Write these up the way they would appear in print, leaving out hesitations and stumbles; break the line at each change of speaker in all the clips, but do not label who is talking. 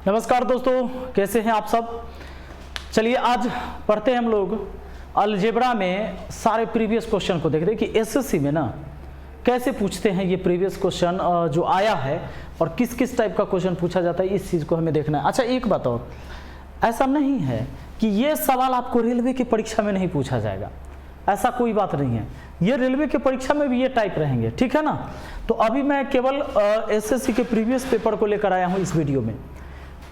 नमस्कार दोस्तों, कैसे हैं आप सब। चलिए आज पढ़ते हैं हम लोग अलजेब्रा में सारे प्रीवियस क्वेश्चन को। देखते हैं कि एसएससी में ना कैसे पूछते हैं ये प्रीवियस क्वेश्चन जो आया है और किस किस टाइप का क्वेश्चन पूछा जाता है, इस चीज़ को हमें देखना है। अच्छा एक बात और, ऐसा नहीं है कि ये सवाल आपको रेलवे की परीक्षा में नहीं पूछा जाएगा, ऐसा कोई बात नहीं है। ये रेलवे की परीक्षा में भी ये टाइप रहेंगे, ठीक है ना। तो अभी मैं केवल एसएससी के प्रीवियस पेपर को लेकर आया हूँ इस वीडियो में।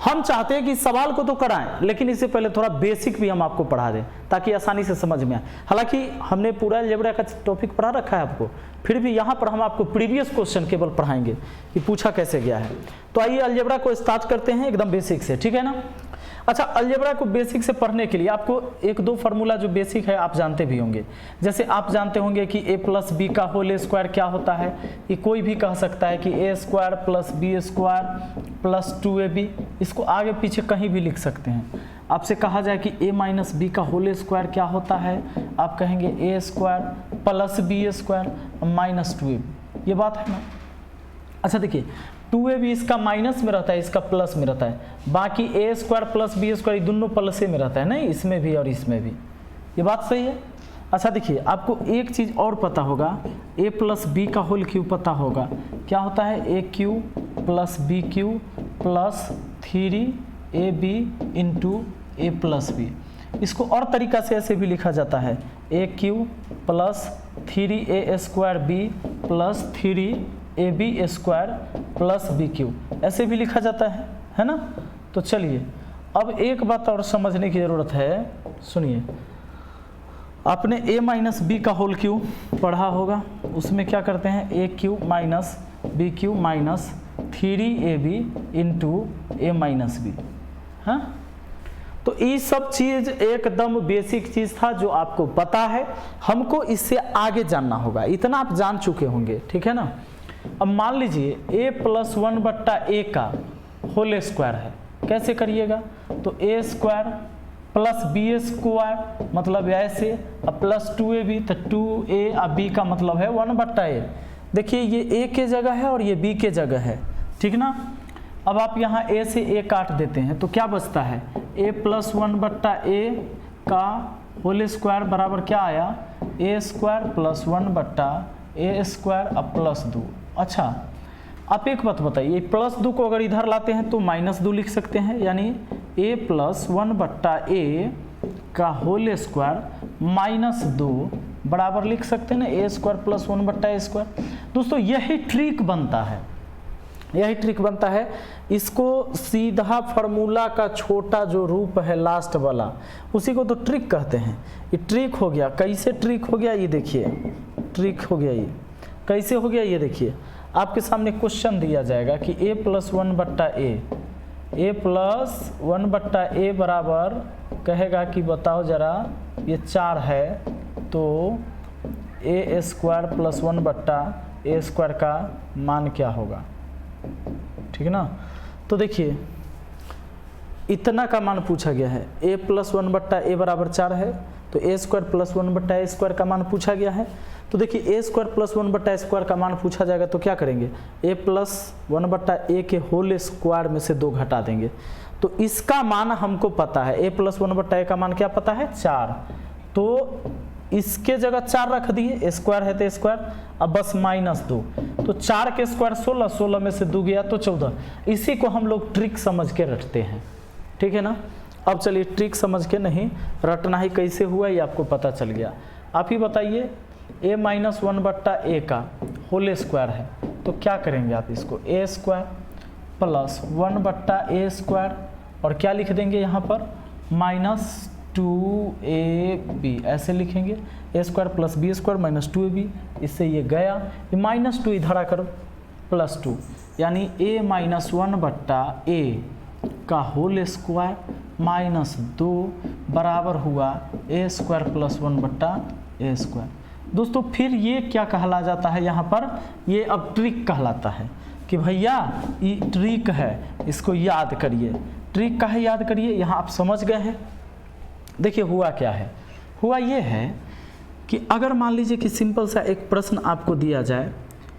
हम चाहते हैं कि सवाल को तो कराएं, लेकिन इससे पहले थोड़ा बेसिक भी हम आपको पढ़ा दें ताकि आसानी से समझ में आए। हालांकि हमने पूरा अलजेब्रा का टॉपिक पढ़ा रखा है आपको, फिर भी यहाँ पर हम आपको प्रीवियस क्वेश्चन केवल पढ़ाएंगे कि पूछा कैसे गया है। तो आइए अलजेब्रा को स्टार्ट करते हैं एकदम बेसिक से, ठीक है ना। अच्छा, अलजेब्रा को बेसिक से पढ़ने के लिए आपको एक दो फार्मूला जो बेसिक है आप जानते भी होंगे। जैसे आप जानते होंगे कि a प्लस बी का होल स्क्वायर क्या होता है। ये कोई भी कह सकता है कि a square plus B square plus 2ab, इसको आगे पीछे कहीं भी लिख सकते हैं। आपसे कहा जाए कि a माइनस बी का होल स्क्वायर क्या होता है, आप कहेंगे a square plus B square minus 2ab। ये बात है ना। अच्छा देखिए, 2ab इसका माइनस में रहता है, इसका प्लस में रहता है, बाकी a square plus B square दोनों प्लस में रहता है, नहीं इसमें भी और इसमें भी। ये बात सही है। अच्छा देखिए, आपको एक चीज़ और पता होगा, a प्लस बी का होल क्यूब पता होगा। क्या होता है, a cube plus B cube plus 3ab into a plus B. इसको और तरीका से ऐसे भी लिखा जाता है, a cube plus 3a square B plus 3ab square plus B cube, ऐसे भी लिखा जाता है ना। तो चलिए अब एक बात और समझने की ज़रूरत है, सुनिए। आपने a माइनस बी का होल क्यूब पढ़ा होगा, उसमें क्या करते हैं, a cube minus B cube minus 3ab into a minus B. हाँ, तो ये सब चीज़ एकदम बेसिक चीज़ था जो आपको पता है, हमको इससे आगे जानना होगा। इतना आप जान चुके होंगे, ठीक है ना। अब मान लीजिए a प्लस 1/a का होल स्क्वायर है, कैसे करिएगा, तो a square plus B square मतलब ऐसे, अब प्लस 2ab, तो 2a अब b का मतलब है 1/a। देखिए ये a के जगह है और ये b के जगह है, ठीक ना। अब आप यहाँ a से a काट देते हैं तो क्या बचता है, a प्लस 1/a का होल स्क्वायर बराबर क्या आया, a square plus 1/a square अब प्लस 2। अच्छा आप एक बात बताइए, प्लस 2 को अगर इधर लाते हैं तो माइनस 2 लिख सकते हैं, यानी a प्लस 1/a का होल स्क्वायर माइनस 2 बराबर लिख सकते हैं ना a square plus 1/a square. दोस्तों यही ट्रिक बनता है, यही ट्रिक बनता है। इसको सीधा फार्मूला का छोटा जो रूप है लास्ट वाला, उसी को तो ट्रिक कहते हैं। ये ट्रिक हो गया। कैसे ट्रिक हो गया, ये देखिए ट्रिक हो गया। ये कैसे हो गया, ये देखिए आपके सामने क्वेश्चन दिया जाएगा कि a प्लस 1/a बराबर कहेगा कि बताओ जरा, ये 4 है तो a square plus 1/a square का मान क्या होगा, ठीक है ना। तो देखिए इतना का मान पूछा गया है, a प्लस 1/a बराबर 4 है, तो a square plus 1/a square का मान पूछा गया है। तो देखिए a square plus 1/a square का मान पूछा जाएगा तो क्या करेंगे, a प्लस 1/a के होल स्क्वायर में से 2 घटा देंगे। तो इसका मान हमको पता है, a प्लस 1/a का मान क्या पता है, 4। तो इसके जगह 4 रख दिए, स्क्वायर है तो स्क्वायर, अब बस माइनस 2, तो 4 के स्क्वायर 16, 16 में से 2 गया तो 14। इसी को हम लोग ट्रिक समझ के रटते हैं, ठीक है ना। अब चलिए ट्रिक समझ के नहीं रटना ही कैसे हुआ ये आपको पता चल गया। आप ही बताइए, a माइनस 1/a का होल स्क्वायर है तो क्या करेंगे आप, इसको a square plus 1/a square और क्या लिख देंगे यहाँ पर, माइनस 2ab ऐसे लिखेंगे, a square plus b square minus 2ab। इससे ये गया, ये माइनस 2 इधर आकर प्लस 2, यानी a माइनस 1/a का होल स्क्वायर माइनस 2 बराबर हुआ a square plus 1/a square. दोस्तों फिर ये क्या कहला जाता है यहाँ पर, ये अब ट्रिक कहलाता है कि भैया ये ट्रिक है, इसको याद करिए। ट्रिक का है याद करिए, यहाँ आप समझ गए हैं। देखिए हुआ क्या है, हुआ ये है कि अगर मान लीजिए कि सिंपल सा एक प्रश्न आपको दिया जाए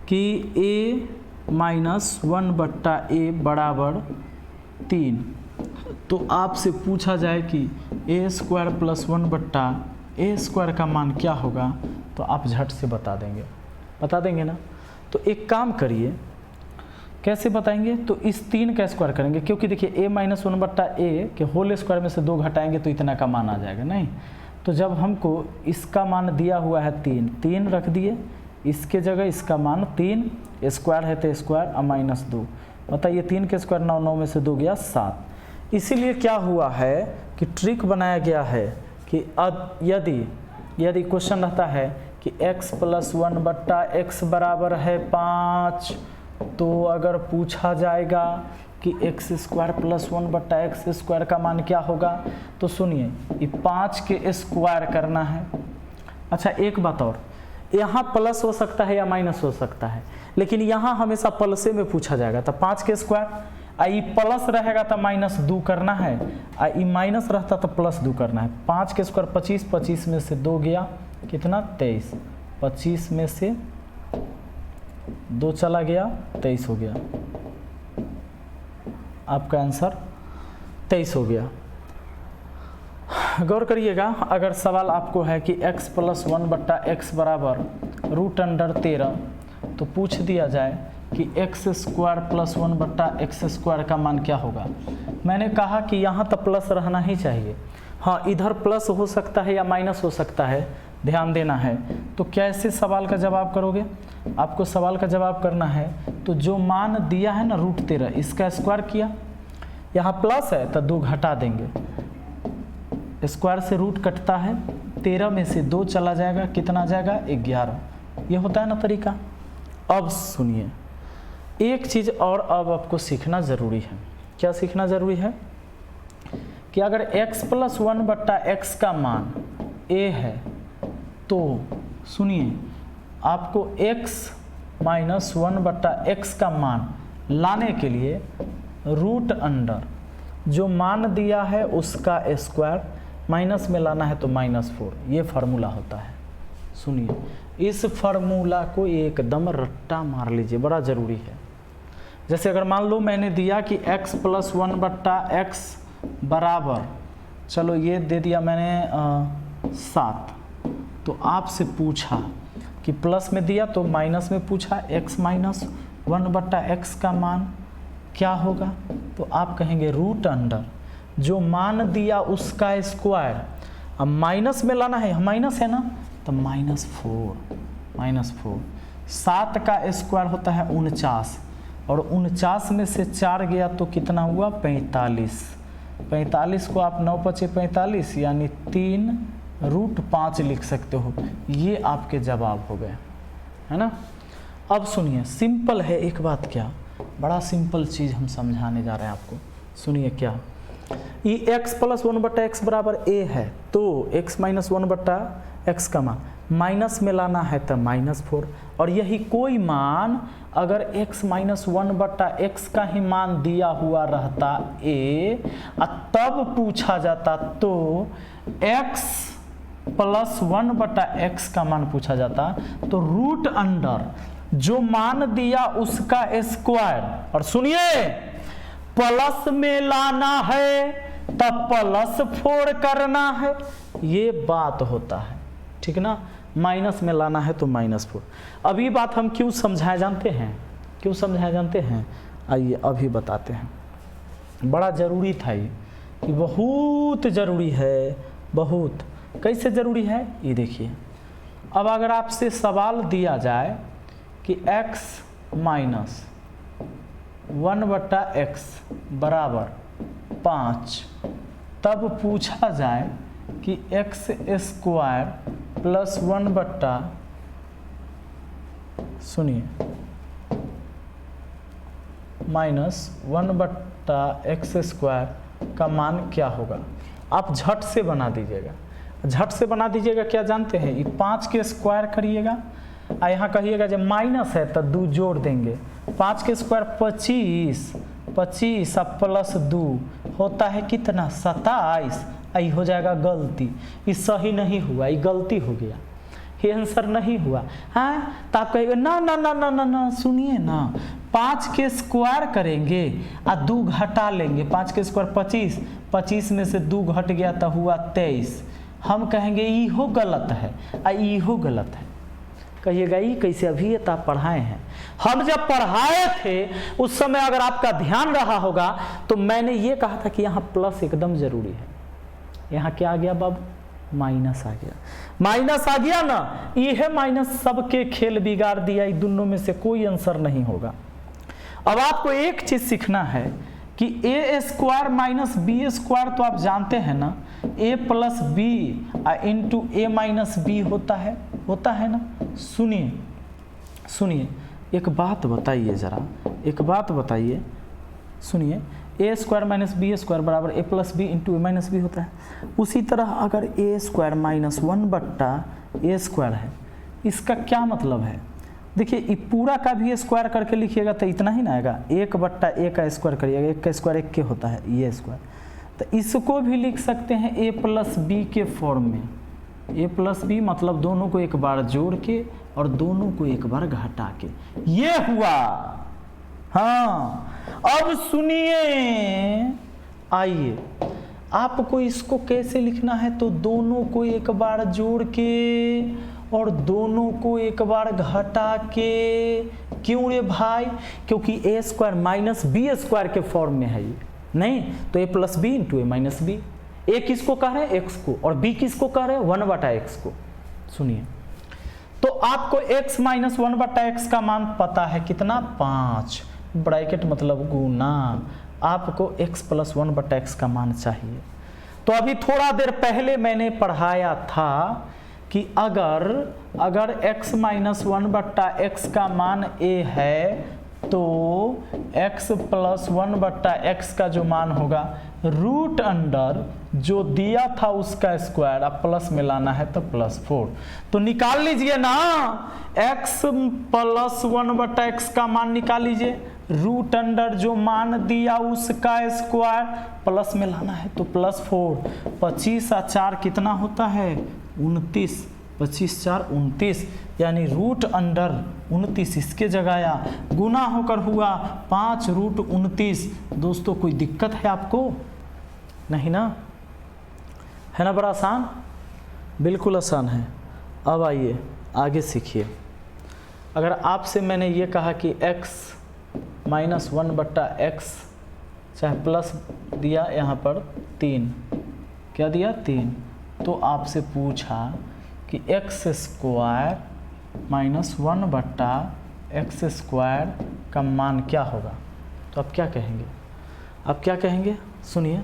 कि a माइनस 1/a बराबर 3, तो आपसे पूछा जाए कि a स्क्वायर प्लस 1 बट्टा a स्क्वायर का मान क्या होगा, तो आप झट से बता देंगे ना। तो एक काम करिए, कैसे बताएंगे, तो इस 3 का स्क्वायर करेंगे, क्योंकि देखिए a माइनस 1 बट्टा a के होल स्क्वायर में से 2 घटाएंगे तो इतना का मान आ जाएगा नहीं। तो जब हमको इसका मान दिया हुआ है 3 रख दिए, इसके जगह इसका मान 3, स्क्वायर है तो स्क्वायर और माइनस 2, बताइए 3 के स्क्वायर 9, 9 में से 2 गया 7। इसीलिए क्या हुआ है कि ट्रिक बनाया गया है कि यदि क्वेश्चन रहता है कि x प्लस 1 बट्टा x बराबर है 5, तो अगर पूछा जाएगा कि x स्क्वायर प्लस 1 बट्टा x स्क्वायर का मान क्या होगा, तो सुनिए ये 5 के स्क्वायर करना है। अच्छा एक बात और, यहाँ प्लस हो सकता है या माइनस हो सकता है, लेकिन यहाँ हमेशा प्लसे में पूछा जाएगा। तो 5 के स्क्वायर आई प्लस रहेगा तो माइनस 2 करना है, आई माइनस रहता तो प्लस 2 करना है। 5 के स्क्वायर 25, 25 में से 2 गया कितना 23, 25 में से 2 चला गया 23 हो गया, आपका आंसर 23 हो गया। गौर करिएगा, अगर सवाल आपको है कि x प्लस 1 बट्टा x बराबर √13, तो पूछ दिया जाए कि x स्क्वायर प्लस 1 बट्टा x स्क्वायर का मान क्या होगा। मैंने कहा कि यहाँ तो प्लस रहना ही चाहिए, हाँ इधर प्लस हो सकता है या माइनस हो सकता है, ध्यान देना है। तो कैसे सवाल का जवाब करोगे, आपको सवाल का जवाब करना है तो जो मान दिया है ना √13, इसका स्क्वायर किया, यहाँ प्लस है तो 2 घटा देंगे, स्क्वायर से रूट कटता है, 13 में से 2 चला जाएगा, कितना आ जाएगा 11। ये होता है ना तरीका। अब सुनिए एक चीज़ और अब आपको सीखना ज़रूरी है। क्या सीखना ज़रूरी है कि अगर x प्लस 1 बट्टा x का मान a है, तो सुनिए आपको x माइनस 1 बट्टा x का मान लाने के लिए √अंडर जो मान दिया है उसका स्क्वायर माइनस में लाना है तो -4, ये फार्मूला होता है। सुनिए इस फार्मूला को एकदम रट्टा मार लीजिए, बड़ा ज़रूरी है। जैसे अगर मान लो मैंने दिया कि x प्लस 1 बट्टा x बराबर, चलो ये दे दिया मैंने 7, तो आपसे पूछा कि प्लस में दिया तो माइनस में पूछा, x माइनस 1 बट्टा x का मान क्या होगा, तो आप कहेंगे √अंडर जो मान दिया उसका स्क्वायर, अब माइनस में लाना है, माइनस है ना तो -4, 7 का स्क्वायर होता है 49, और 49 में से 4 गया तो कितना हुआ 45, 45 को आप 9 × 5 = 45 यानी 3√5 लिख सकते हो। ये आपके जवाब हो गए, है ना। अब सुनिए सिंपल है एक बात, क्या बड़ा सिंपल चीज़ हम समझाने जा रहे हैं आपको। सुनिए क्या, ये x प्लस 1 बट्टा x बराबर a है, तो x माइनस 1 बट्टा x का मान माइनस में लाना है तो -4, और यही कोई मान अगर x माइनस 1 बट्टा x का ही मान दिया हुआ रहता a, तब पूछा जाता तो x प्लस 1 बट्टा x का मान पूछा जाता, तो √अंडर जो मान दिया उसका स्क्वायर, और सुनिए प्लस में लाना है तब +4 करना है, ये बात होता है, ठीक ना। माइनस में लाना है तो -4। अब ये बात हम क्यों समझाए जानते हैं, आइए अभी बताते हैं। बड़ा ज़रूरी था ये, कि बहुत ज़रूरी है, बहुत। कैसे ज़रूरी है ये देखिए। अब अगर आपसे सवाल दिया जाए कि x माइनस 1 बट्टा x बराबर 5, तब पूछा जाए कि x स्क्वायर प्लस 1 बट्टा, सुनिए -1 बट्टा x स्क्वायर का मान क्या होगा। आप झट से बना दीजिएगा, क्या जानते हैं, ये 5 के स्क्वायर करिएगा, यहाँ कहिएगा जब माइनस है तो 2 जोड़ देंगे, 5 के स्क्वायर 25 अब प्लस 2 होता है कितना 27, आई हो जाएगा गलती, ये सही नहीं हुआ, ये गलती हो गया, ये आंसर नहीं हुआ। हाँ तो आप कहिएगा ना, सुनिए ना, 5 के स्क्वायर करेंगे और 2 घटा लेंगे। 5 के स्क्वायर 25, 25 में से 2 घट गया तो हुआ 23। हम कहेंगे इहो गलत है और इहो गलत है। कहिएगा ये कैसे? अभी ये तो आप पढ़ाए हैं। हम जब पढ़ाए थे उस समय अगर आपका ध्यान रहा होगा तो मैंने ये कहा था कि यहाँ प्लस एकदम जरूरी है। यहाँ क्या आ गया बाबू? माइनस आ गया। माइनस आ गया ना, ये माइनस सबके खेल बिगाड़ दिया। इन दोनों में से कोई आंसर नहीं होगा। अब आपको एक चीज सीखना है कि ए स्क्वायर माइनस बी स्क्वायर तो आप जानते हैं ना, ए प्लस बी इंटू ए माइनस बी होता है ना। सुनिए एक बात बताइए जरा, एक बात बताइए, सुनिए। ए स्क्वायर माइनस बी स्क्वायर बराबर ए प्लस बी इंटू ए माइनस बी होता है। उसी तरह अगर ए स्क्वायर माइनस 1 बट्टा ए स्क्वायर है, इसका क्या मतलब है? देखिए ये पूरा का भी स्क्वायर करके लिखिएगा तो इतना ही ना आएगा। 1 बट्टा ए का स्क्वायर करिएगा, 1 का स्क्वायर 1 के होता है, ये स्क्वायर। तो इसको भी लिख सकते हैं ए प्लस बी के फॉर्म में। ए प्लस बी मतलब दोनों को एक बार जोड़ के और दोनों को एक बार घटा के, ये हुआ। हाँ अब सुनिए, आइए आपको इसको कैसे लिखना है, तो दोनों को एक बार जोड़ के और दोनों को एक बार घटा के। क्यों रे भाई? क्योंकि ए स्क्वायर माइनस बी स्क्वायर के फॉर्म में है ये, नहीं तो ए प्लस बी इंटू ए माइनस बी। ए किसको कह रहे हैं? एक्स को, और बी किसको कह रहे हैं? 1 बटा एक्स को। सुनिए, तो आपको x माइनस 1 बटा एक्स का मान पता है कितना? 5, ब्रैकेट मतलब गुना। आपको x प्लस 1 बटा एक्स का मान चाहिए। तो अभी थोड़ा देर पहले मैंने पढ़ाया था कि अगर x माइनस 1 बट्टा एक्स का मान a है तो x प्लस 1 बट्टा एक्स का जो मान होगा रूट अंडर जो दिया था उसका स्क्वायर, अब प्लस में लाना है तो +4। तो निकाल लीजिए ना, x प्लस 1 बट्टा एक्स का मान निकाल लीजिए। रूट अंडर जो मान दिया उसका स्क्वायर, प्लस में लाना है तो +4। 25 और 4 कितना होता है? 29। 25 4 29, यानी रूट अंडर 29 इसके जगह आया, गुना होकर हुआ 5 रूट 29। दोस्तों कोई दिक्कत है आपको? नहीं ना, है ना? बड़ा आसान, बिल्कुल आसान है। अब आइए आगे सीखिए। अगर आपसे मैंने ये कहा कि x माइनस 1 बट्टा एक्स चाहे प्लस दिया यहाँ पर 3, क्या दिया? 3, तो आपसे पूछा कि एक्स स्क्वायर माइनस 1 बट्टा एक्स स्क्वायर का मान क्या होगा, तो आप क्या कहेंगे? आप क्या कहेंगे? सुनिए,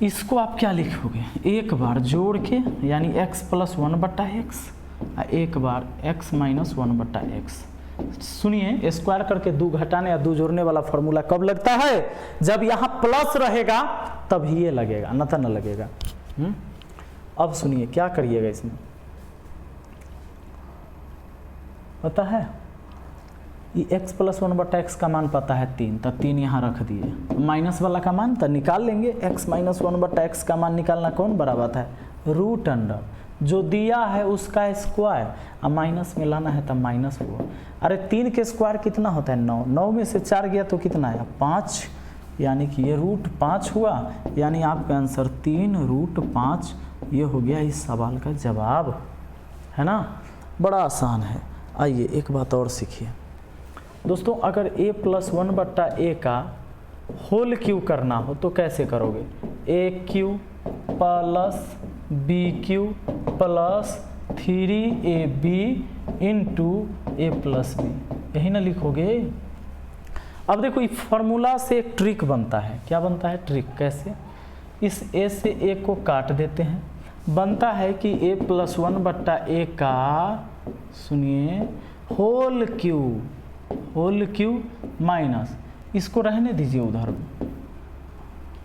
इसको आप क्या लिखोगे? एक बार जोड़ के यानी x प्लस 1 बट्टा एक्स, एक बार x माइनस 1 बट्टा एक्स। सुनिए, स्क्वायर करके 2 घटाने या 2 जोड़ने वाला फॉर्मूला कब लगता है? जब यहाँ प्लस रहेगा तब ही ये लगेगा, न तो न लगेगा। अब सुनिए क्या करिएगा इसमें, पता है ये x प्लस 1 बटा एक्स का मान पता है 3, तो 3 यहाँ रख दिए। माइनस वाला का मान तो निकाल लेंगे। x माइनस 1 बटा एक्स का मान निकालना कौन बड़ा बात है? रूट अंडर जो दिया है उसका स्क्वायर, अब माइनस में लाना है तो -4। अरे 3 के स्क्वायर कितना होता है? 9। 9 में से 4 गया तो कितना आया? 5, यानी कि ये रूट 5 हुआ, यानी आपका आंसर 3 रूट 5। ये हो गया इस सवाल का जवाब, है ना? बड़ा आसान है। आइए एक बात और सीखिए दोस्तों, अगर a प्लस 1 बट्टा ए का होल क्यू करना हो तो कैसे करोगे? A cube plus B cube plus 3ab into A plus B, यही ना लिखोगे? अब देखो इस फॉर्मूला से एक ट्रिक बनता है। क्या बनता है ट्रिक? कैसे? इस a से a को काट देते हैं, बनता है कि a प्लस 1 बट्टा ए का, सुनिए, होल क्यू माइनस, इसको रहने दीजिए उधर,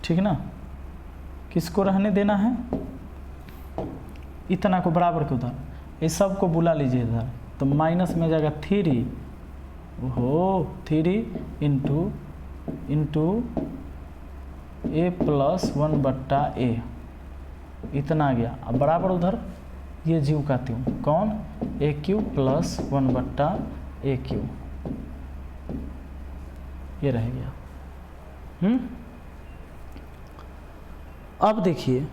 ठीक ना? किसको रहने देना है? इतना को बराबर के उधर, इस सब को बुला लीजिए इधर, तो माइनस में जाएगा 3 इंटू ए प्लस 1 बट्टा ए, इतना आ गया। अब बराबर उधर ये जीव का त्यों, कौन? ए क्यू प्लस 1 बट्टा ए क्यू, ये रह गया। अब देखिए,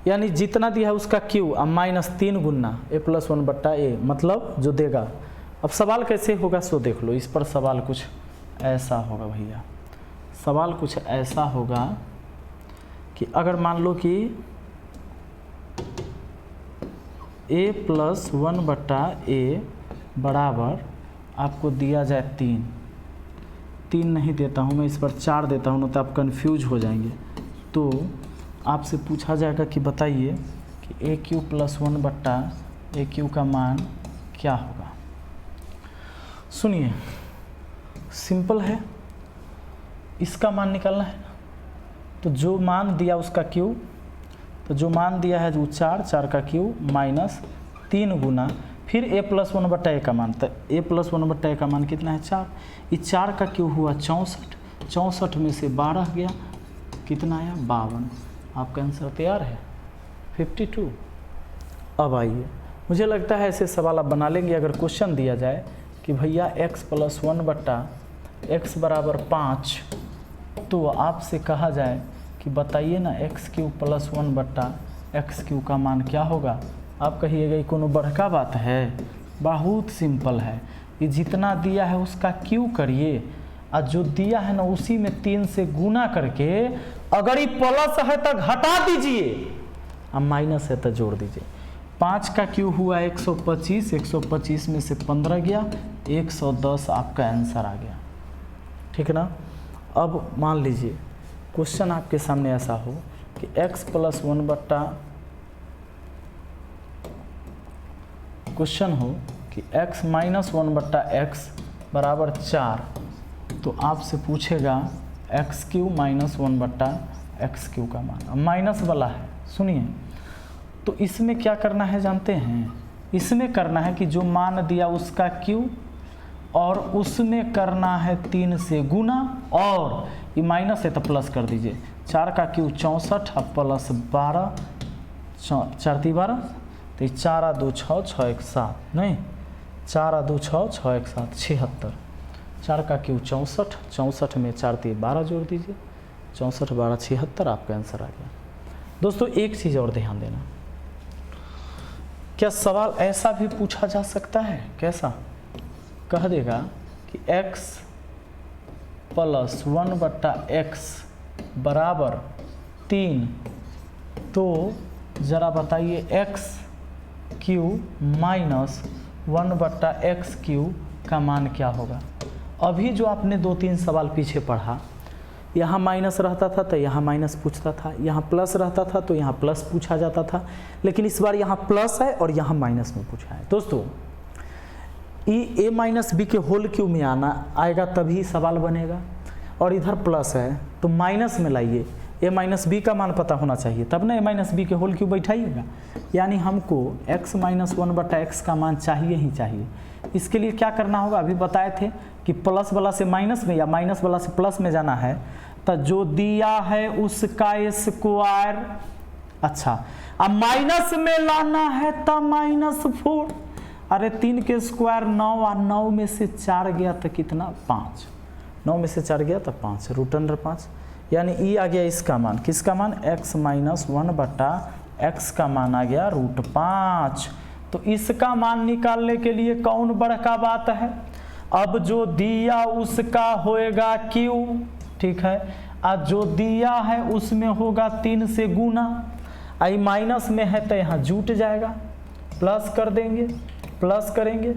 यानी जितना दिया है उसका क्यू अब -3 गुना a+1/a, मतलब जो देगा। अब सवाल कैसे होगा सो देख लो। इस पर सवाल कुछ ऐसा होगा भैया, सवाल कुछ ऐसा होगा कि अगर मान लो कि a+1/a बराबर आपको दिया जाए 3 नहीं देता हूँ मैं, इस पर 4 देता हूँ, तो आप कंफ्यूज हो जाएंगे। तो आपसे पूछा जाएगा कि बताइए कि AQ + 1/AQ का मान क्या होगा। सुनिए, सिंपल है, इसका मान निकालना है। तो जो मान दिया उसका Q, तो जो मान दिया है वो 4 का Q -3 गुना फिर a+1/a का मान। तो a+1/a का मान कितना है 4, इस 4 का Q हुआ 64 में से 12 गया, कितना आया 52। आपका आंसर तैयार है 52। अब आइए, मुझे लगता है ऐसे सवाल आप बना लेंगे। अगर क्वेश्चन दिया जाए कि भैया x + 1/x = 5, तो आपसे कहा जाए कि बताइए ना x³ + 1/x³ का मान क्या होगा। आप कहिएगा ये कोनो बड़का बात है, बहुत सिंपल है। ये जितना दिया है उसका क्यू करिए और जो दिया है ना उसी में 3 से गुना करके, अगर ये प्लस है तो घटा दीजिए और माइनस है तो जोड़ दीजिए। 5 का क्यू हुआ 125, 125 में से 15 गया, 110 आपका आंसर आ गया। ठीक है ना। अब मान लीजिए क्वेश्चन आपके सामने ऐसा हो कि x + 1/, क्वेश्चन हो कि x - 1/x बराबर 4, तो आपसे पूछेगा x³ - 1/x³ का मान। माइनस वाला है, सुनिए। तो इसमें क्या करना है जानते हैं, इसमें करना है कि जो मान दिया उसका q और उसमें करना है 3 से गुना, और ये माइनस है तो प्लस कर दीजिए। 4 का Q 64 अब प्लस 12, 4 × 12, तो 4 × 2 = 6, 6 × 1 = 7, नहीं 4 × 2 = 6, 6 × 1 = 7, 76। 4 का Q 64, 64 में 4 × 3 = 12 जोड़ दीजिए, 64 × 12 = 76, आपका आंसर आ गया। दोस्तों एक चीज़ और ध्यान देना, क्या सवाल ऐसा भी पूछा जा सकता है, कैसा कह देगा कि x + 1/x बराबर 3, तो ज़रा बताइए x³ - 1/x³ का मान क्या होगा। अभी जो आपने 2-3 सवाल पीछे पढ़ा, यहाँ माइनस रहता था तो यहाँ माइनस पूछता था, यहाँ प्लस रहता था तो यहाँ प्लस पूछा जाता था, लेकिन इस बार यहाँ प्लस है और यहाँ माइनस में पूछा है। दोस्तों a - b के होल क्यू में आएगा तभी सवाल बनेगा, और इधर प्लस है तो माइनस में लाइए, a - b का मान पता होना चाहिए, तब ना a - b के होल क्यू बैठाइएगा। यानी हमको x - 1/x का मान चाहिए ही चाहिए। इसके लिए क्या करना होगा, अभी बताए थे कि प्लस वाला से माइनस में या माइनस वाला से प्लस में जाना है, तो जो दिया है उसका स्क्वायर, अच्छा अब माइनस में लाना है तो -4, अरे 3 के स्क्वायर 9, और 9 में से 4 गया तो कितना 5, 9 में से 4 गया तो 5, √5, यानी ई आ गया इसका मान, किसका मान x - 1/x का मान आ गया √5। तो इसका मान निकालने के लिए कौन बड़का बात है, अब जो दिया उसका होएगा q, ठीक है, और जो दिया है उसमें होगा 3 से गुना, आई माइनस में है तो यहाँ जुट जाएगा, प्लस कर देंगे, प्लस करेंगे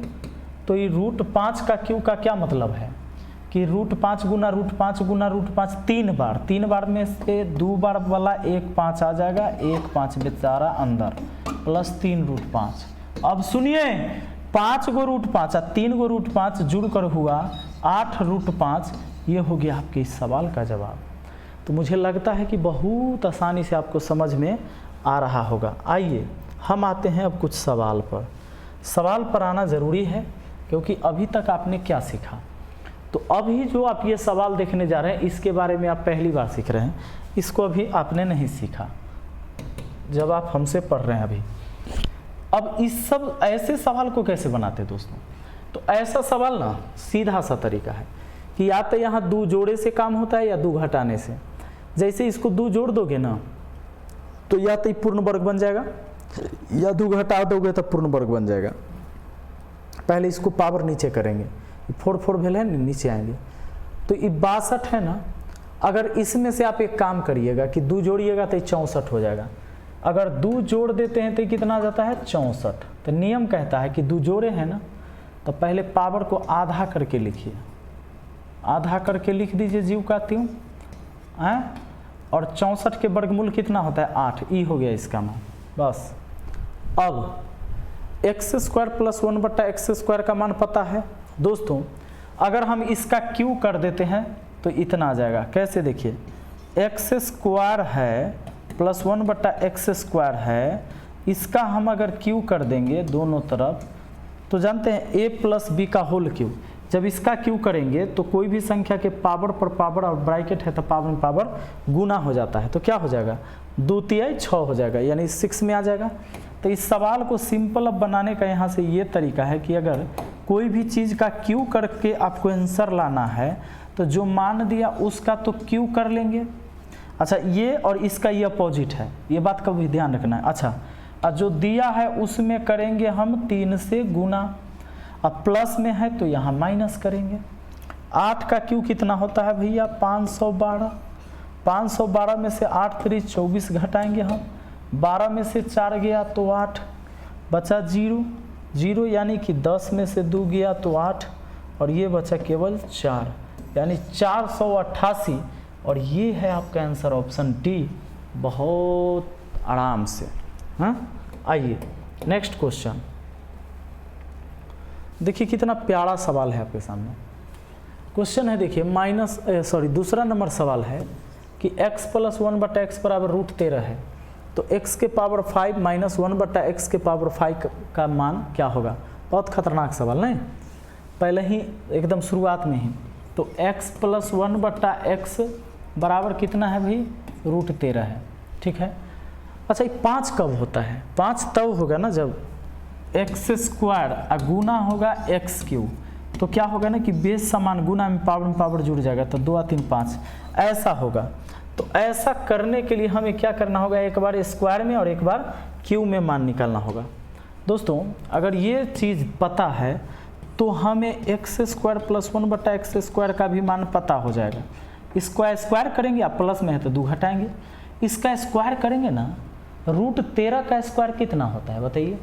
तो ये √5 का q का क्या मतलब है कि √5 गुना √5 गुना √5 3 बार में से 2 बार वाला 1 5 आ जाएगा, 1 5 बेचारा अंदर, प्लस 3 √5। अब सुनिए 5 गो √5 और 3 गो √5 जुड़कर हुआ 8 √5, ये हो गया आपके इस सवाल का जवाब। तो मुझे लगता है कि बहुत आसानी से आपको समझ में आ रहा होगा। आइए हम आते हैं अब कुछ सवाल पर। सवाल पर आना ज़रूरी है क्योंकि अभी तक आपने क्या सीखा। तो अभी जो आप ये सवाल देखने जा रहे हैं इसके बारे में आप पहली बार सीख रहे हैं, इसको अभी आपने नहीं सीखा जब आप हमसे पढ़ रहे हैं अभी। अब इस सब ऐसे सवाल को कैसे बनाते दोस्तों, तो ऐसा सवाल ना सीधा सा तरीका है कि या तो यहाँ 2 जोड़े से काम होता है या 2 घटाने से। जैसे इसको 2 जोड़ दोगे ना तो या तो पूर्ण वर्ग बन जाएगा या 2 घटा दोगे तो पूर्ण वर्ग बन जाएगा। पहले इसको पावर नीचे करेंगे, 4 भेल है नीचे आएंगे तो ये 62 है ना। अगर इसमें से आप एक काम करिएगा कि 2 जोड़िएगा तो 64 हो जाएगा। अगर 2 जोड़ देते हैं तो कितना आ जाता है 64। तो नियम कहता है कि 2 जोड़े हैं ना तो पहले पावर को आधा करके लिखिए, आधा करके लिख दीजिए जीव का त्यों हैं। और 64 के वर्गमूल कितना होता है 8, ई हो गया इसका मान बस। अब x² + 1/x² का मान पता है दोस्तों। अगर हम इसका क्यू कर देते हैं तो इतना आ जाएगा। कैसे देखिए, x² है प्लस 1/x² है, इसका हम अगर क्यू कर देंगे दोनों तरफ तो जानते हैं a + b का होल क्यू। जब इसका क्यू करेंगे तो कोई भी संख्या के पावर पर पावर और ब्रैकेट है तो पावर में पावर गुना हो जाता है। तो क्या हो जाएगा 2 तिहाई 6 हो जाएगा, यानी 6 में आ जाएगा। तो इस सवाल को सिंपल अब बनाने का यहाँ से ये तरीका है कि अगर कोई भी चीज़ का क्यू करके आपको आंसर लाना है तो जो मान दिया उसका तो क्यू कर लेंगे। अच्छा, ये और इसका ये अपोजिट है, ये बात का भी ध्यान रखना है। अच्छा, और जो दिया है उसमें करेंगे हम 3 से गुना, अब प्लस में है तो यहाँ माइनस करेंगे। 8 का क्यू कितना होता है भैया 512। 512 में से 8 3 24 घटाएंगे हम, 12 में से 4 गया तो 8, बचा 0 यानी कि 10 में से 2 गया तो 8 और ये बचा केवल 4 यानी 488। और ये है आपका आंसर ऑप्शन डी, बहुत आराम से। हाँ, आइए नेक्स्ट क्वेश्चन देखिए, कितना प्यारा सवाल है आपके सामने। क्वेश्चन है देखिए दूसरा नंबर सवाल है कि x + 1/x = √13 है तो x के पावर 5 - 1/x के पावर 5 का मान क्या होगा। बहुत खतरनाक सवाल नहीं, पहले ही एकदम शुरुआत में ही। तो x + 1/x बराबर कितना है भाई √13 है, ठीक है। अच्छा, ये 5 कब होता है, 5 तब होगा ना जब x² गुना होगा x³ तो क्या होगा ना कि बेस समान गुना में पावर जुड़ जाएगा तो 2 3 5 ऐसा होगा। तो ऐसा करने के लिए हमें क्या करना होगा, एक बार स्क्वायर में और एक बार क्यू में मान निकालना होगा। दोस्तों अगर ये चीज़ पता है तो हमें x² + 1/x² का भी मान पता हो जाएगा। इसको स्क्वायर करेंगे, आप प्लस में है तो 2 घटाएंगे, इसका स्क्वायर करेंगे ना, √13 का स्क्वायर कितना होता है बताइए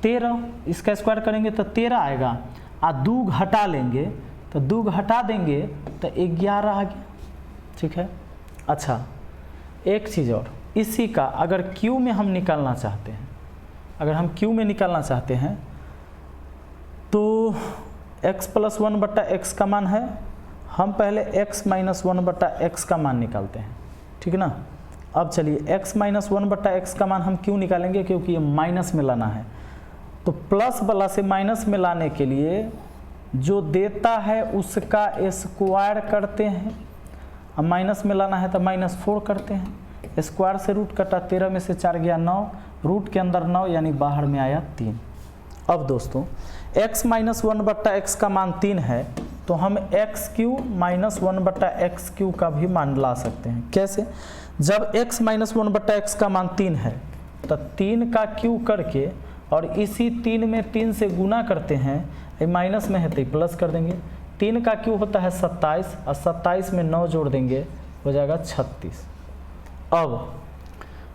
13, इसका स्क्वायर करेंगे तो 13 आएगा, और 2 घटा लेंगे तो 2 घटा देंगे तो 11 आ गया, ठीक है। अच्छा, एक चीज़ और, इसी का अगर क्यू में हम निकालना चाहते हैं, अगर हम क्यू में निकालना चाहते हैं तो x + 1/x का मान है, हम पहले x - 1/x का मान निकालते हैं, ठीक ना। अब चलिए x - 1/x का मान हम क्यों निकालेंगे, क्योंकि ये माइनस में लाना है। तो प्लस वाला से माइनस में लाने के लिए जो देता है उसका स्क्वायर करते हैं, अब माइनस में लाना है तो -4 करते हैं, स्क्वायर से रूट कटा, 13 में से 4 गया 9, रूट के अंदर 9 यानी बाहर में आया 3। अब दोस्तों x - 1/x का मान 3 है तो हम x³ - 1/x³ का भी मान ला सकते हैं। कैसे, जब x - 1/x का मान 3 है तो 3 का क्यू करके और इसी 3 में 3 से गुना करते हैं, ये माइनस में है तो प्लस कर देंगे। 3 का क्यू होता है 27 और 27 में 9 जोड़ देंगे हो जाएगा 36। अब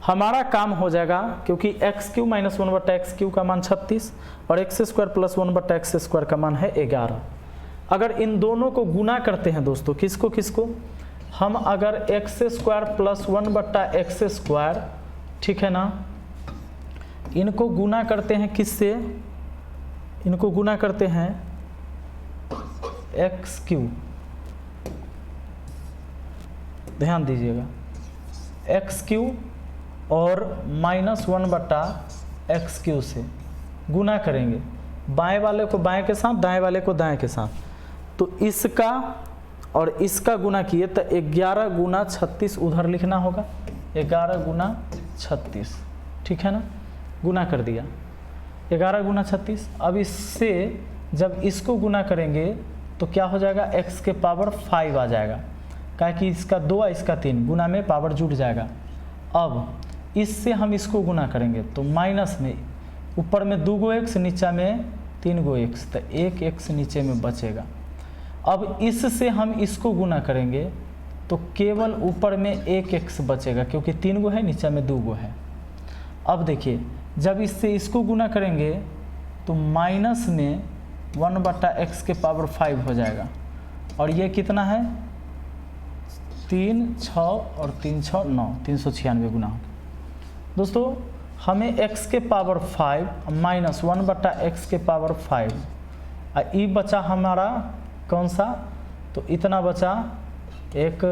हमारा काम हो जाएगा, क्योंकि x³ - 1/x³ का मान 36 और x² + 1/x² का मान है 11। अगर इन दोनों को गुना करते हैं दोस्तों, किसको किसको, हम अगर x² + 1/x², ठीक है ना, इनको गुना करते हैं किससे, इनको गुना करते हैं x³, ध्यान दीजिएगा, x³ और -1/x³ से गुना करेंगे, बाएं वाले को बाएं के साथ, दाएं वाले को दाएं के साथ। तो इसका और इसका गुना किए तो 11 गुना 36 उधर लिखना होगा, 11 गुना 36, ठीक है ना, गुना कर दिया 11 गुना 36। अब इससे जब इसको गुना करेंगे तो क्या हो जाएगा, x के पावर 5 आ जाएगा, क्या कि इसका 2 और इसका 3 गुना में पावर जुड़ जाएगा। अब इससे हम इसको गुना करेंगे तो माइनस में ऊपर में 2 गो x, नीचे में 3 गो x, तो 1 x नीचे में बचेगा। अब इससे हम इसको गुना करेंगे तो केवल ऊपर में 1 x बचेगा, क्योंकि 3 गो है, नीचे में 2 गो है। अब देखिए जब इससे इसको गुना करेंगे तो माइनस में 1/x के पावर 5 हो जाएगा, और ये कितना है 3 6 और 3 6 9, 396 गुना हो। दोस्तों हमें x के पावर 5 माइनस 1/x के पावर 5, ये बचा हमारा कौन सा, तो इतना बचा एक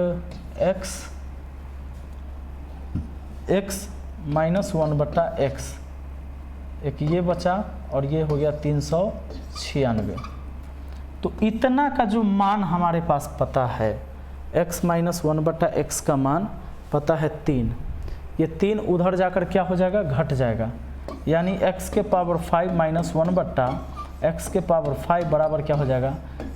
x माइनस 1/x, एक ये बचा और ये हो गया 396। तो इतना का जो मान हमारे पास पता है, x माइनस 1/x का मान पता है 3, ये 3 उधर जाकर क्या हो जाएगा, घट जाएगा, यानी x के पावर 5 माइनस 1/x के पावर 5 बराबर क्या हो जाएगा,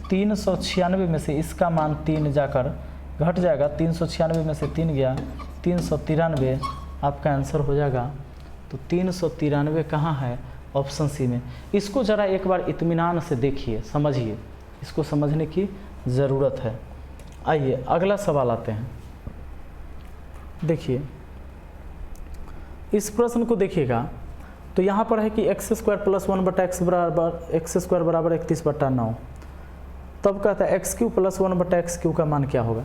396 में से इसका मान 3 जाकर घट जाएगा, 396 में से 3 गया 393, आपका आंसर हो जाएगा। तो 393 कहाँ है, ऑप्शन सी में। इसको ज़रा एक बार इत्मीनान से देखिए, समझिए, इसको समझने की ज़रूरत है। आइए अगला सवाल आते हैं। देखिए इस प्रश्न को देखिएगा तो यहाँ पर है कि x² + 1/x बराबर x² बराबर 31/9। तब कहता है x³ + 1/x³ का मान क्या होगा।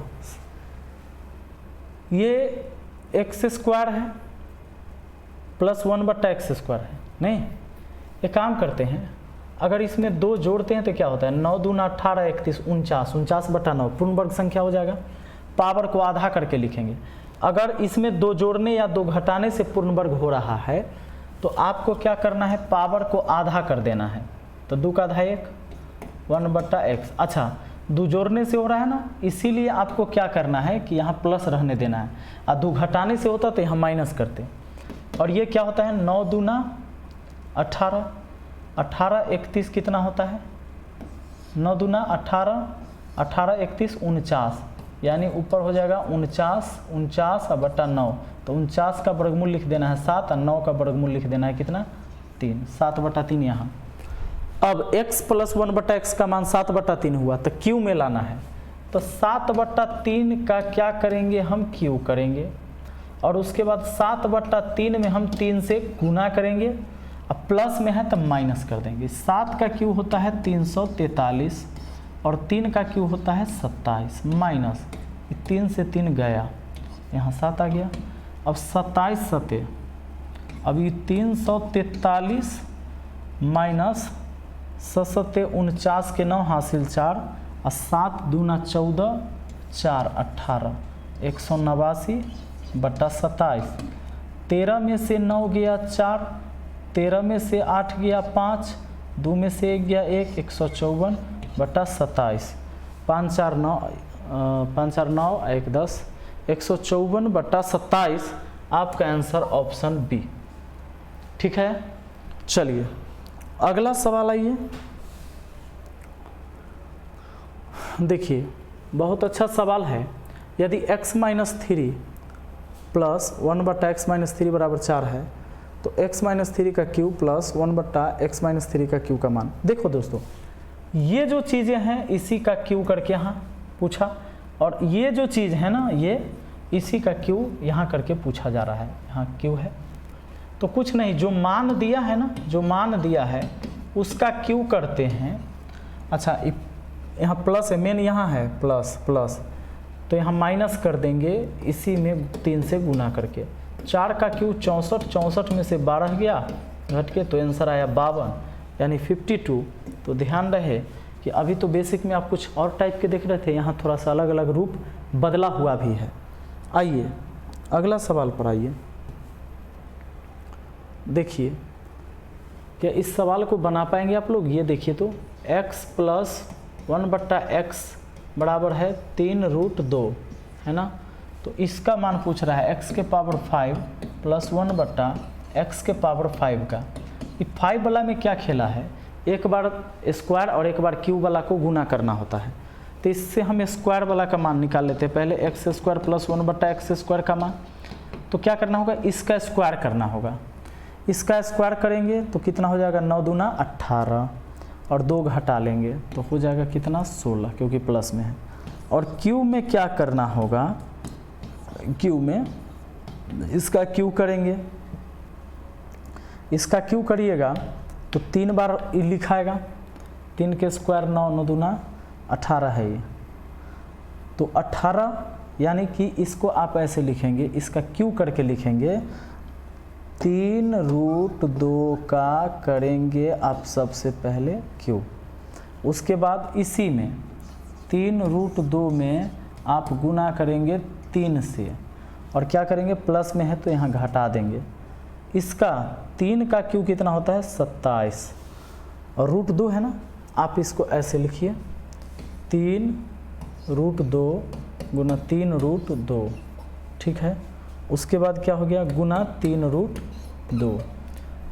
ये x² है प्लस 1/x² है, नहीं, एक काम करते हैं, अगर इसमें 2 जोड़ते हैं तो क्या होता है, 9 दूना 18 31 49, 49/9 पूर्ण वर्ग संख्या हो जाएगा। पावर को आधा करके लिखेंगे। अगर इसमें 2 जोड़ने या 2 घटाने से पूर्ण वर्ग हो रहा है तो आपको क्या करना है, पावर को आधा कर देना है। तो 2 का आधा 1, 1/x। अच्छा 2 जोड़ने से हो रहा है ना, इसीलिए आपको क्या करना है कि यहाँ प्लस रहने देना है, और 2 घटाने से होता तो यहाँ माइनस करते। और ये क्या होता है, 9 दूना 18, 18 31 कितना होता है, 9 दूना 18, 18 31 49, यानी ऊपर हो जाएगा 49/9। तो 49 का वर्गमूल लिख देना है 7, और 9 का वर्गमूल लिख देना है कितना, 3, 7/3 यहाँ। अब x + 1/x का मान 7/3 हुआ, तो q में लाना है, तो 7/3 का क्या करेंगे, हम q करेंगे, और उसके बाद 7/3 में हम 3 से गुना करेंगे, अब प्लस में है तो माइनस कर देंगे। 7 का q होता है 343 और 3 का q होता है 27, माइनस 3 से 3 गया, यहाँ 7 आ गया। अब 27 7, अब ये 343 माइनस 7 49 के 9 हासिल 4, और 7 दूना 14, 4 18, 189/27। 13 में से 9 गया 4, 13 में से 8 गया 5, 2 में से 1 गया 1, 154/27। 5 4 9, 1 10, 154/27 आपका आंसर ऑप्शन बी। ठीक है, चलिए अगला सवाल आइए। देखिए बहुत अच्छा सवाल है। यदि x - 3 प्लस 1/x - 3 बराबर 4 है तो x - 3 का q प्लस 1/x - 3 का q का मान। देखो दोस्तों, ये जो चीज़ें हैं इसी का q करके यहाँ पूछा, और ये जो चीज़ है ना, ये इसी का q यहाँ करके पूछा जा रहा है। यहाँ q है तो कुछ नहीं, जो मान दिया है ना, जो मान दिया है उसका q करते हैं। अच्छा यहाँ प्लस है, मेन यहाँ है प्लस प्लस, तो यहाँ माइनस कर देंगे इसी में 3 से गुना करके। 4 का q 64, 64 में से 12 गया घट के, तो आंसर आया 52 यानी 52। तो ध्यान रहे कि अभी तो बेसिक में आप कुछ और टाइप के देख रहे थे, यहाँ थोड़ा सा अलग अलग रूप बदला हुआ भी है। आइए अगला सवाल पर आइए। देखिए क्या इस सवाल को बना पाएंगे आप लोग। ये देखिए तो x + 1/x बराबर है 3√2, है ना। तो इसका मान पूछ रहा है x के पावर 5 प्लस 1/x के पावर 5 का। ये 5 वाला में क्या खेला है एक बार स्क्वायर और एक बार क्यूब वाला को गुना करना होता है। तो इससे हम स्क्वायर वाला का मान निकाल लेते हैं। पहले x square plus 1/x square का मान, तो क्या करना होगा, इसका स्क्वायर करना होगा। इसका स्क्वायर करेंगे तो कितना हो जाएगा, 9 दूना 18 और 2 घटा लेंगे तो हो जाएगा कितना, 16, क्योंकि प्लस में है। और क्यू में क्या करना होगा, क्यू में इसका क्यू करेंगे। इसका क्यू करिएगा तो 3 बार लिखाएगा, 3 के स्क्वायर 9, 9 दूना 18 है ये। तो 18 यानी कि इसको आप ऐसे लिखेंगे, इसका क्यू करके लिखेंगे 3√2 का करेंगे आप सबसे पहले क्यू। उसके बाद इसी में 3√2 में आप गुना करेंगे 3 से, और क्या करेंगे, प्लस में है तो यहाँ घटा देंगे। इसका 3 का क्यू कितना होता है, 27, और √2 है ना, आप इसको ऐसे लिखिए 3√2 गुना 3√2, ठीक है। उसके बाद क्या हो गया, गुना 3√2,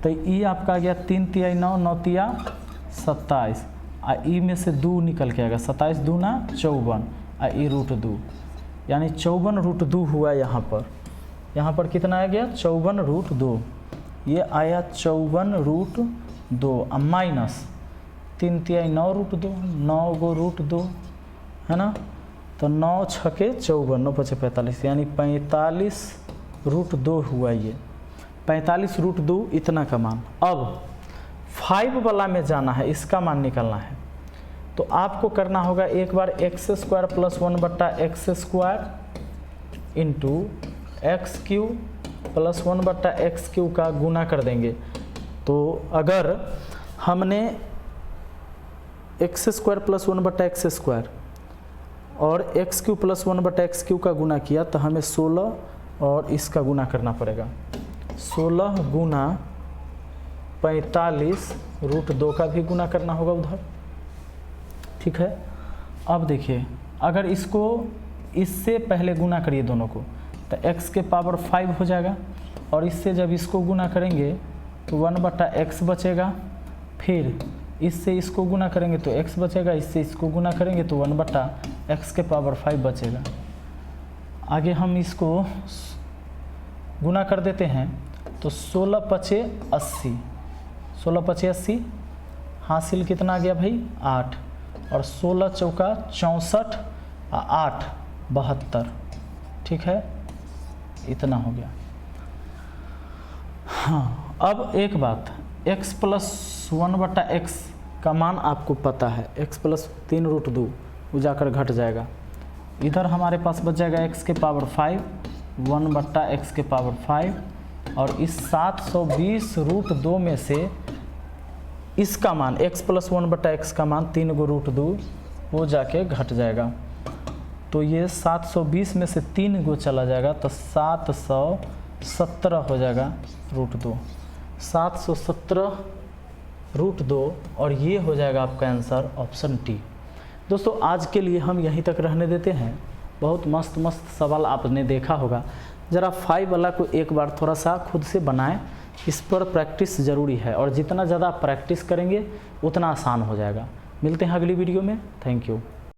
तो ये आपका आ गया 3 तिया 9, 9 तिया 27, आ ई में से 2 निकल के आएगा, 27 दूना 54, आ ई √2, यानी 54√2 हुआ यहाँ पर। यहाँ पर कितना आ गया, 54√2, ये आया 54√2, माइनस 3 तिया 9√2, 9 गो √2 है ना, तो 9 छके 54, 9 पचे 45, यानी 45√2 हुआ ये, 45√2 इतना का मान। अब 5 वाला में जाना है, इसका मान निकालना है, तो आपको करना होगा एक बार x square plus 1/x square into X cube plus 1/x cube का गुना कर देंगे। तो अगर हमने x square plus 1/x square और X cube plus 1/x cube का गुना किया तो हमें 16 और इसका गुना करना पड़ेगा, 16 गुना 45√2 का भी गुना करना होगा उधर, ठीक है। अब देखिए, अगर इसको इससे पहले गुना करिए दोनों को तो x के पावर 5 हो जाएगा, और इससे जब इसको गुना करेंगे तो 1/x बचेगा, फिर इससे इसको गुना करेंगे तो x बचेगा, इससे इसको गुना करेंगे तो 1/x के पावर 5 बचेगा। आगे हम इसको गुना कर देते हैं तो 16 पचे 80, 16 पचे 80 हासिल कितना आ गया भाई, 8, और 16 चौका 64, 8 72, ठीक है, इतना हो गया। हाँ, अब एक बात, x प्लस 1/x का मान आपको पता है, x प्लस 3√2 वो जाकर घट जाएगा, इधर हमारे पास बच जाएगा x के पावर 5, 1/x के पावर 5, और इस 720√2 में से इसका मान x प्लस 1/x का मान 3 गो √2 वो जाके घट जाएगा। तो ये 720 में से 3 गो चला जाएगा तो 717 हो जाएगा √2, 717√2, और ये हो जाएगा आपका आंसर ऑप्शन टी। दोस्तों आज के लिए हम यहीं तक रहने देते हैं। बहुत मस्त मस्त सवाल आपने देखा होगा, ज़रा 5 वाला को एक बार थोड़ा सा खुद से बनाएं, इस पर प्रैक्टिस ज़रूरी है, और जितना ज़्यादा प्रैक्टिस करेंगे उतना आसान हो जाएगा। मिलते हैं अगली वीडियो में, थैंक यू।